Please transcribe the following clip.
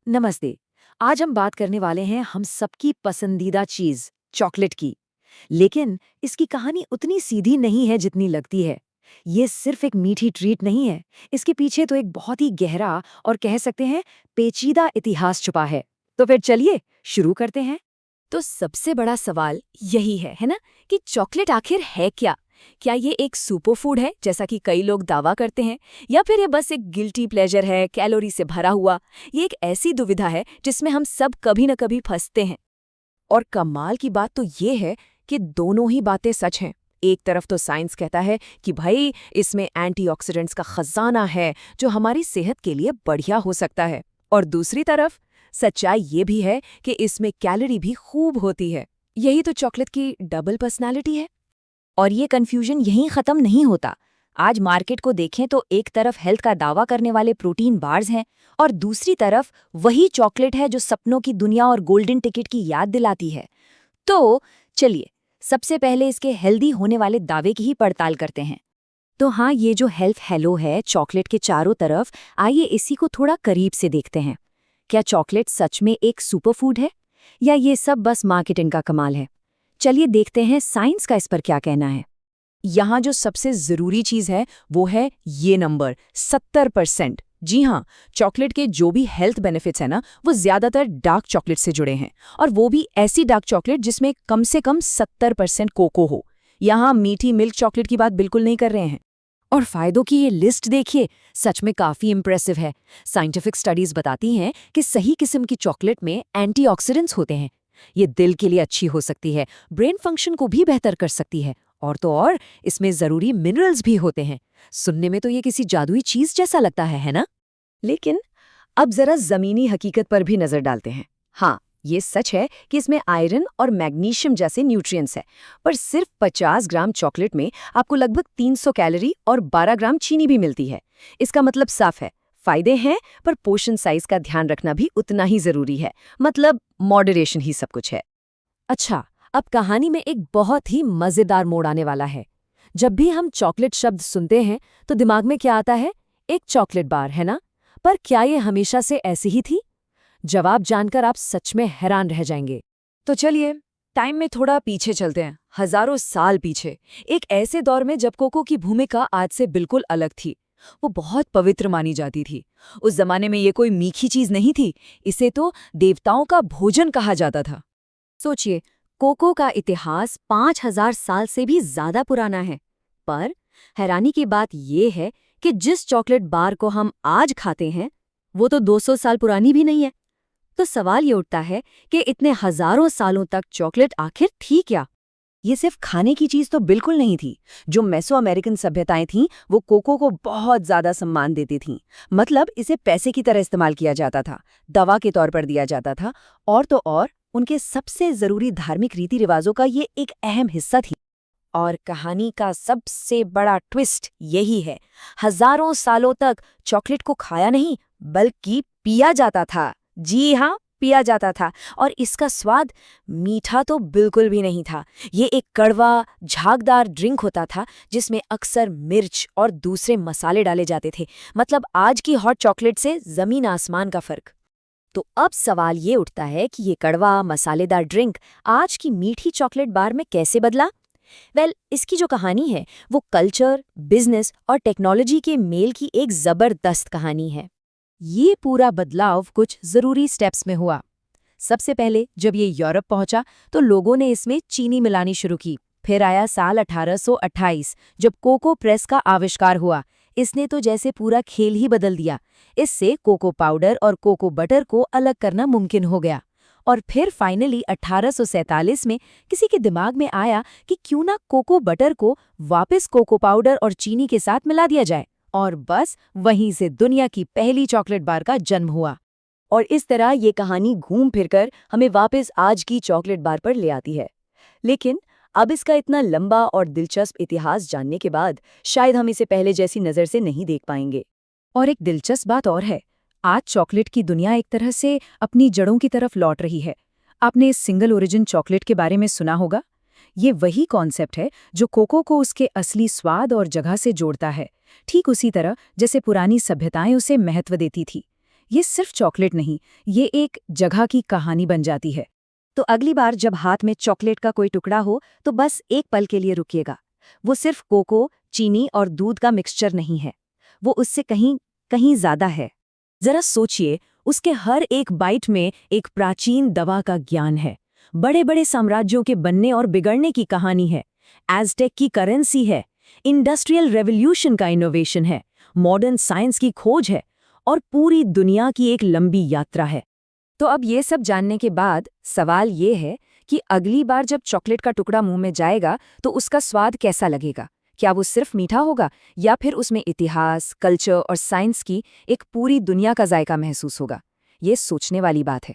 नमस्ते। आज हम बात करने वाले हैं हम सबकी पसंदीदा चीज चॉकलेट की। लेकिन इसकी कहानी उतनी सीधी नहीं है जितनी लगती है। ये सिर्फ एक मीठी ट्रीट नहीं है। इसके पीछे तो एक बहुत ही गहरा और कह सकते हैं पेचीदा इतिहास छुपा है। तो फिर चलिए शुरू करते हैं। तो सबसे बड़ा सवाल यही है ना, कि चॉकलेट आखिर है क्या? क्या ये एक सुपर फूड है जैसा कि कई लोग दावा करते हैं, या फिर ये बस एक गिल्टी प्लेजर है, कैलोरी से भरा हुआ? ये एक ऐसी दुविधा है जिसमें हम सब कभी न कभी फंसते हैं। और कमाल की बात तो ये है कि दोनों ही बातें सच हैं। एक तरफ तो साइंस कहता है कि भाई इसमें एंटीऑक्सीडेंट्स का खजाना है जो हमारी सेहत के लिए बढ़िया हो सकता है, और दूसरी तरफ सच्चाई ये भी है कि इसमें कैलोरी भी खूब होती है। यही तो चॉकलेट की डबल पर्सनालिटी है। और ये कंफ्यूजन यहीं खत्म नहीं होता। आज मार्केट को देखें तो एक तरफ हेल्थ का दावा करने वाले प्रोटीन बार्स हैं और दूसरी तरफ वही चॉकलेट है जो सपनों की दुनिया और गोल्डन टिकट की याद दिलाती है। तो चलिए सबसे पहले इसके हेल्दी होने वाले दावे की ही पड़ताल करते हैं। तो हाँ, ये जो हेल्थ हेलो है चॉकलेट के चारों तरफ, आइए इसी को थोड़ा करीब से देखते हैं। क्या चॉकलेट सच में एक सुपरफूड है या ये सब बस मार्केटिंग का कमाल है? चलिए देखते हैं साइंस का इस पर क्या कहना है। यहाँ जो सबसे जरूरी चीज है वो है ये नंबर 70%। जी हाँ, चॉकलेट के जो भी हेल्थ बेनिफिट्स है ना, वो ज्यादातर डार्क चॉकलेट से जुड़े हैं, और वो भी ऐसी डार्क चॉकलेट जिसमें कम से कम 70% कोको हो। यहाँ मीठी मिल्क चॉकलेट की बात बिल्कुल नहीं कर रहे हैं। और फायदों की ये लिस्ट देखिए, सच में काफी इंप्रेसिव है। साइंटिफिक स्टडीज बताती हैं कि सही किस्म की चॉकलेट में एंटीऑक्सीडेंट्स होते हैं। ये दिल के लिए अच्छी हो सकती है, ब्रेन फंक्शन को भी बेहतर कर सकती है, और तो और इसमें जरूरी मिनरल्स भी होते हैं। सुनने में तो ये किसी जादुई चीज जैसा लगता है ना? लेकिन अब जरा जमीनी हकीकत पर भी नजर डालते हैं। हाँ, ये सच है कि इसमें आयरन और मैग्नीशियम जैसे न्यूट्रिएंट्स हैं, पर सिर्फ 50 ग्राम चॉकलेट में आपको लगभग 300 कैलोरी और 12 ग्राम चीनी भी मिलती है। इसका मतलब साफ है, फायदे हैं, पर पोर्शन साइज का ध्यान रखना भी उतना ही जरूरी है। मतलब मॉडरेशन ही सब कुछ है। अच्छा, अब कहानी में एक बहुत ही मजेदार मोड़ आने वाला है। जब भी हम चॉकलेट शब्द सुनते हैं तो दिमाग में क्या आता है? एक चॉकलेट बार, है ना? पर क्या ये हमेशा से ऐसी ही थी? जवाब जानकर आप सच में हैरान रह जाएंगे। तो चलिए टाइम में थोड़ा पीछे चलते हैं, हजारों साल पीछे, एक ऐसे दौर में जब कोको की भूमिका आज से बिल्कुल अलग थी। वो बहुत पवित्र मानी जाती थी। उस जमाने में ये कोई मीठी चीज नहीं थी, इसे तो देवताओं का भोजन कहा जाता था। सोचिए, कोको का इतिहास 5000 साल से भी ज्यादा पुराना है। पर हैरानी की बात यह है कि जिस चॉकलेट बार को हम आज खाते हैं वो तो 200 साल पुरानी भी नहीं है। तो सवाल ये उठता है कि इतने हजारों सालों तक चॉकलेट आखिर थी क्या? ये सिर्फ खाने की चीज तो बिल्कुल नहीं थी। जो मेसो अमेरिकन सभ्यताएं थीं, वो कोको को बहुत ज्यादा सम्मान देती थीं। मतलब इसे पैसे की तरह इस्तेमाल किया जाता था, दवा के तौर पर दिया जाता था, और तो और उनके सबसे जरूरी धार्मिक रीति रिवाजों का ये एक अहम हिस्सा थी। और कहानी का सबसे बड़ा ट्विस्ट यही है, हजारों सालों तक चॉकलेट को खाया नहीं बल्कि पिया जाता था। जी हाँ, पिया जाता था। और इसका स्वाद मीठा तो बिल्कुल भी नहीं था। ये एक कड़वा, झागदार ड्रिंक होता था जिसमें अक्सर मिर्च और दूसरे मसाले डाले जाते थे। मतलब आज की हॉट चॉकलेट से जमीन आसमान का फर्क। तो अब सवाल ये उठता है कि ये कड़वा, मसालेदार ड्रिंक आज की मीठी चॉकलेट बार में कैसे बदला? इसकी जो कहानी है वो कल्चर, बिजनेस और टेक्नोलॉजी के मेल की एक जबरदस्त कहानी है। ये पूरा बदलाव कुछ जरूरी स्टेप्स में हुआ। सबसे पहले जब ये यूरोप पहुंचा तो लोगों ने इसमें चीनी मिलानी शुरू की। फिर आया साल 1828 जब कोको प्रेस का आविष्कार हुआ। इसने तो जैसे पूरा खेल ही बदल दिया। इससे कोको पाउडर और कोको बटर को अलग करना मुमकिन हो गया। और फिर फाइनली 1847 में किसी के दिमाग में आया कि क्यों ना कोको बटर को वापस कोको पाउडर और चीनी के साथ मिला दिया जाए, और बस वहीं से दुनिया की पहली चॉकलेट बार का जन्म हुआ। और इस तरह ये कहानी घूम फिरकर हमें वापस आज की चॉकलेट बार पर ले आती है। लेकिन अब इसका इतना लंबा और दिलचस्प इतिहास जानने के बाद शायद हम इसे पहले जैसी नज़र से नहीं देख पाएंगे। और एक दिलचस्प बात और है, आज चॉकलेट की दुनिया एक तरह से अपनी जड़ों की तरफ लौट रही है। आपने इस सिंगल ओरिजिन चॉकलेट के बारे में सुना होगा। ये वही कॉन्सेप्ट है जो कोको को उसके असली स्वाद और जगह से जोड़ता है, ठीक उसी तरह जैसे पुरानी सभ्यताएं उसे महत्व देती थी। ये सिर्फ चॉकलेट नहीं, ये एक जगह की कहानी बन जाती है। तो अगली बार जब हाथ में चॉकलेट का कोई टुकड़ा हो तो बस एक पल के लिए रुकिएगा। वो सिर्फ कोको, चीनी और दूध का मिक्सचर नहीं है, वो उससे कहीं कहीं ज्यादा है। जरा सोचिए, उसके हर एक बाइट में एक प्राचीन दवा का ज्ञान है, बड़े बड़े साम्राज्यों के बनने और बिगड़ने की कहानी है, एज़टेक की करेंसी है, इंडस्ट्रियल रेवोल्यूशन का इनोवेशन है, मॉडर्न साइंस की खोज है और पूरी दुनिया की एक लंबी यात्रा है। तो अब ये सब जानने के बाद सवाल ये है कि अगली बार जब चॉकलेट का टुकड़ा मुंह में जाएगा तो उसका स्वाद कैसा लगेगा? क्या वो सिर्फ मीठा होगा या फिर उसमें इतिहास, कल्चर और साइंस की एक पूरी दुनिया का जायका महसूस होगा? ये सोचने वाली बात है।